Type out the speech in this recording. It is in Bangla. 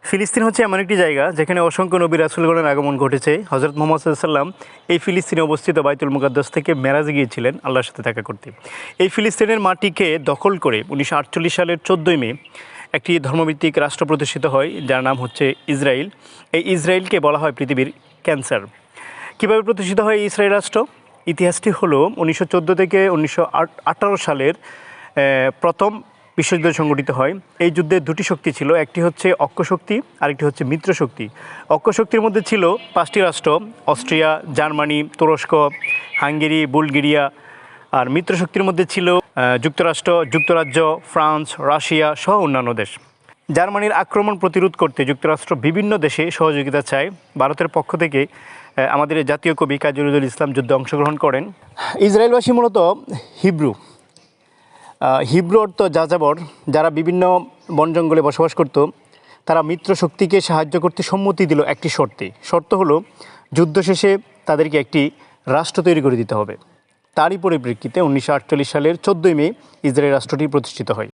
ফিলিস্তিন হচ্ছে এমন একটি জায়গা যেখানে অসংখ্য নবী রাসূলগণের আগমন ঘটেছে। হযরত মুহাম্মদ সাল্লাল্লাহু আলাইহি ওয়াসাল্লাম এই ফিলিস্তিনে অবস্থিত বাইতুল মুকাদ্দাস থেকে মেরাজে গিয়েছিলেন আল্লাহর সাথে দেখা করতে। এই ফিলিস্তিনের মাটিকে দখল করে 1948 সালের 14 মে একটি ধর্মভিত্তিক রাষ্ট্র প্রতিষ্ঠিত হয়, যার নাম হচ্ছে ইসরায়েল। এই ইসরায়েলকে বলা হয় পৃথিবীর ক্যান্সার। কীভাবে প্রতিষ্ঠিত হয় ইসরায়েল রাষ্ট্র? ইতিহাসটি হলো 1914 থেকে 1918 সালের প্রথম বিশ্বযুদ্ধ সংগঠিত হয়। এই যুদ্ধে দুটি শক্তি ছিল, একটি হচ্ছে অক্ষ শক্তি, আরেকটি হচ্ছে মিত্র শক্তি। অক্ষ শক্তির মধ্যে ছিল 5টি রাষ্ট্র: অস্ট্রিয়া, জার্মানি, তুরস্ক, হাঙ্গেরি, বুলগেরিয়া। আর মিত্র শক্তির মধ্যে ছিল যুক্তরাষ্ট্র, যুক্তরাজ্য, ফ্রান্স, রাশিয়া সহ অন্যান্য দেশ। জার্মানির আক্রমণ প্রতিরোধ করতে যুক্তরাষ্ট্র বিভিন্ন দেশে সহযোগিতা চায়। ভারতের পক্ষ থেকে আমাদের জাতীয় কবি কাজী নজরুল ইসলাম যুদ্ধে অংশগ্রহণ করেন। ইসরায়েলবাসী মূলত হিব্রু অর্থ যাযাবর, যারা বিভিন্ন বন জঙ্গলে বসবাস করত। তারা মিত্র শক্তিকে সাহায্য করতে সম্মতি দিল একটি শর্তে। শর্ত হলো যুদ্ধ শেষে তাদেরকে একটি রাষ্ট্র তৈরি করে দিতে হবে। তারই পরিপ্রেক্ষিতে 1948 সালের 14 মে ইসরায়েল রাষ্ট্রটি প্রতিষ্ঠিত হয়।